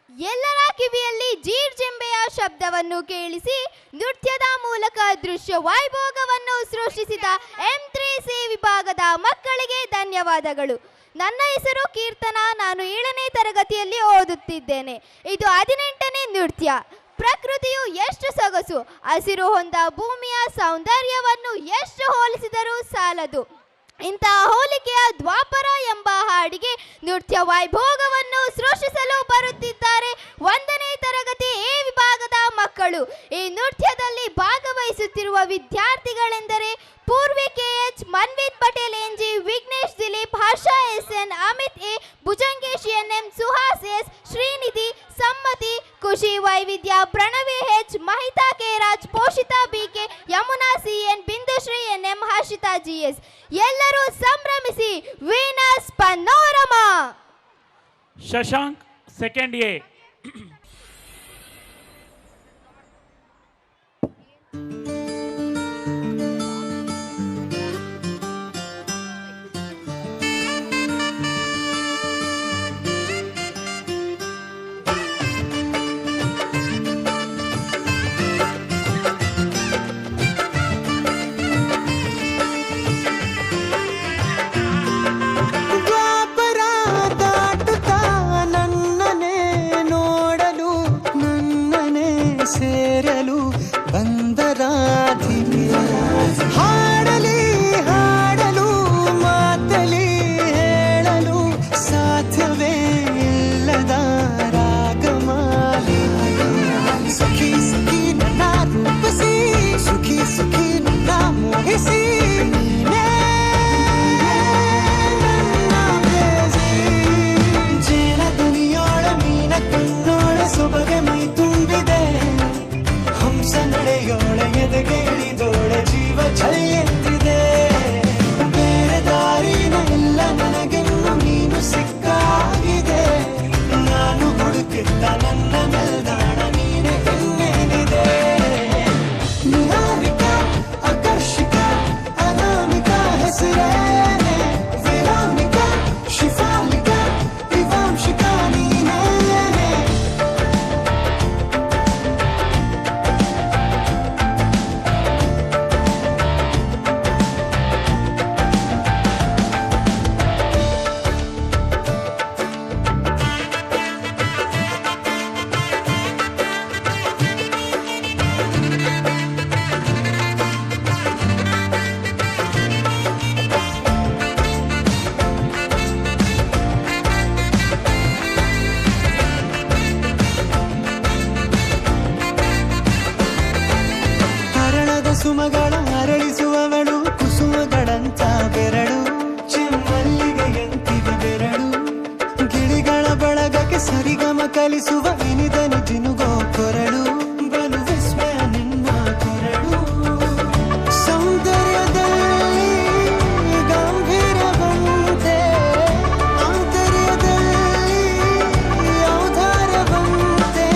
ಎಲ್ಲರ ಕಿವಿಯಲ್ಲಿ ಜೀರ್ಜೆಂಬೆಯ ಶಬ್ದವನ್ನು ಕೇಳಿಸಿ ನೃತ್ಯದ ಮೂಲಕ ದೃಶ್ಯ ವೈಭೋಗವನ್ನು ಸೃಷ್ಟಿಸಿದ M3C ವಿಭಾಗದ ಮಕ್ಕಳಿಗೆ ಧನ್ಯವಾದಗಳು. ನನ್ನ ಹೆಸರು ಕೀರ್ತನ. ನಾನು 7ನೇ ತರಗತಿಯಲ್ಲಿ ಓದುತ್ತಿದ್ದೇನೆ. ಇದು 18ನೇ ನೃತ್ಯ. ಪ್ರಕೃತಿಯು ಎಷ್ಟು ಸೊಗಸು, ಹಸಿರು ಹೊಂದ ಭೂಮಿಯ ಸೌಂದರ್ಯವನ್ನು ಎಷ್ಟು ಹೋಲಿಸಿದರೂ ಸಾಲದು. ಇಂತಹ ಹೋಲಿಕೆಯ ದ್ವಾಪರ ಎಂಬ ಹಾಡಿಗೆ ನೃತ್ಯ ವೈಭೋಗವನ್ನು ಸೃಷ್ಟಿಸಲು ಬರುತ್ತಿದ್ದಾರೆ 1ನೇ ತರಗತಿ ಎ ವಿಭಾಗದ ಮಕ್ಕಳು. ಈ ನೃತ್ಯದಲ್ಲಿ ಭಾಗವಹಿಸುತ್ತಿರುವ ವಿದ್ಯಾರ್ಥಿಗಳೆಂದರೆ Purvi KH, Manvith Patel NG, Vignesh Dilip, Harsha SN, Amit A, ಭುಜಂಗೇಶ್ NM, Suhas S, Srinidhi, ಸಮ್ಮತಿ, ಖುಷಿ ವೈವಿಧ್ಯ, Pranavi H, Mahita KRಾಜ್, Poshita BK, Yamuna CN, Bindushree NM, Harshita GS. ಎಲ್ಲರೂ ಸಂಭ್ರಮಿಸಿ Venus panorama. Shashank second A. ಸೇರಲು ಬಂದರಾಧಿಕೆ ಹಾಡಲಿ ಹಾಡಲು ಮಾತಲಿ ಹೇಳಲು ಸಾಧ್ಯವೇ ಇಲ್ಲದ ರಾಗಮಾಲಿ. ಸುಖಿ ಸುಖಿ ನನ್ನ ರೂಪಿಸಿ, ಸುಖಿ ಸುಖಿ ನನ್ನ ಮೋಹಿಸಿ, ಜೇನ ಧ್ವನಿಯೋಳ ಮೀನ ಕಣ್ಣೋಳ ಸೊಬಗೆ ಮೈ ತುಂಬಿದೆ, ಹಂಸ ನಡೆಯೋಳ ಎದೆಗೆ ಇಳಿದೋಳ ಜೀವ ಛಳೆಯೆಂದಿದೆ. ಬೇರೆ ದಾರಿನ ಇಲ್ಲ ನನಗೆನ್ನು ನೀನು ಸಿಕ್ಕಾಗಿದೆ, ನಾನು ಹುಡುಕಿದ್ದ ನನ್ನ ನಿಲ್ದಾಣ ನೀನೆ ಇನ್ನೇನಿದೆ. ನಿಹಾರಿಕ ಆಕರ್ಷಿಕ ಅನಾಮಿಕ ಹೆಸರೇನೆ, ವಿರಾಮಿಕ ಶಿಫಾಲಿಕ ವಿವಾಂಶಿಕ ನೀನೇನೆ. ಸುಮಗಳ ಅರಳಿಸುವವಳು, ಕುಸುಮಗಳಂತ ಬೆರಳು, ಚೆಮ್ಮಲ್ಲಿಗೆಯಂತಿವೆ ಬೆರಳು, ಗಿಳಿಗಳ ಬಳಗಕ್ಕೆ ಸರಿಗಮ ಕಲಿಸುವ ಇನಿದನು ಜಿನುಗೋ ಕೊರಳು, ಬಲು ವಿಸ್ಮಯ ನಿನ್ನ ಕೊರಳು. ಸೌಂದರ್ಯದಲ್ಲಿ ಗಂಭೀರವಂತೆ, ಆಂತರ್ಯದಲ್ಲಿ ಔದಾರ್ಯವಂತೆ,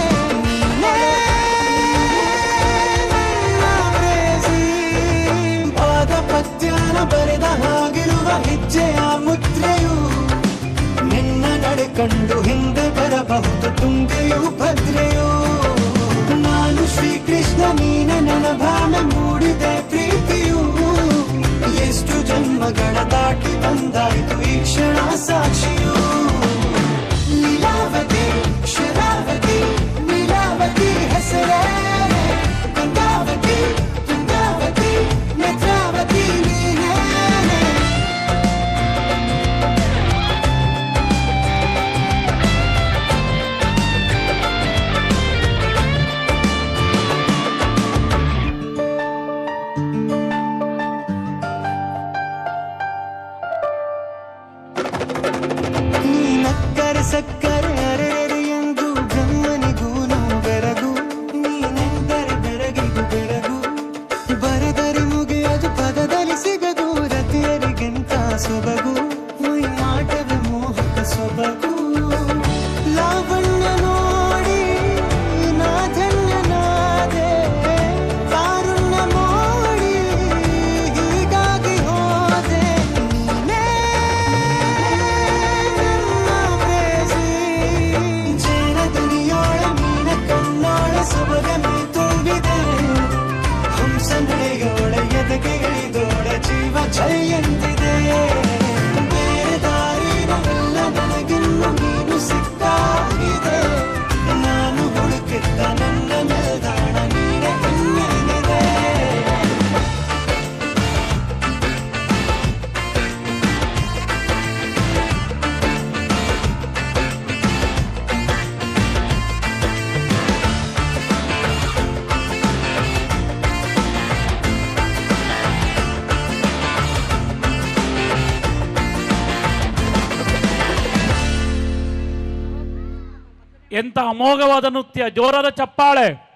ಪದ್ಯನ ಬರೆದ ಹಾಗಿರುವ ಹೆಜ್ಜೆಯ ಮುದ್ರೆಯು, ನಿನ್ನ ನಡೆ ಕಂಡು ಹಿಂದೆ ಬರಬಹುದು ತುಂಗೆಯು ಭದ್ರೆಯು. ನಾನು ಶ್ರೀಕೃಷ್ಣ ನೀನೆ ನನ್ನ ಭಾವ ಮೂಡಿದೆ ಪ್ರೀತಿಯು, ಎಷ್ಟು ಜನ್ಮಗಳ ದಾಟಿ ಬಂದಾಯಿತು ಈ ಕ್ಷಣ ಸಾಕ್ಷಿಯು. ಲೀಲಾವತಿ ಶರಾವತಿ ನೀಲಾವತಿ ಹೆಸರೇ, ಗಂಗಾವತಿ ತುಂಗಾವತಿ ನೇತ್ರಾವತಿ ನೀನೇನೆ. ನೀನಕ್ಕರೆ ಸಕ್ಕರೆ ಅರೆರೆ ಎಂದು ಬ್ರಹ್ಮನಿಗೂ ಬೆರಗು, ನೀನೆಂದರೆ ಬೆರಗಿಗೂ ಬೆರಗು, ಬರೆದರೆ ಮುಗಿಯದು ಪದದಲ್ಲಿ ಸಿಗದು, ರತಿಯರಿಗೆಂತ ಸೊಬಗು, ಮೈ ಮಾಟವೇ ಮೋಹಕ ಸೊಬಗು. ಲಾವಣ್ಯ ನೋಡಿ ನಾ ಧನ್ಯನಾದೆ, ಕಾರುಣ್ಯ ಮೋಡಿ ಹೀಗಾಗಿ ಹೋದೆ, ನೀನೇ ನನ್ನ ಪ್ರೇಸಿ. ಜೇನ ಧ್ವನಿಯ ಎಂತ ಅಮೋಘವಾದ ನೃತ್ಯ, ಜೋರಾದ ಚಪ್ಪಾಳೆ.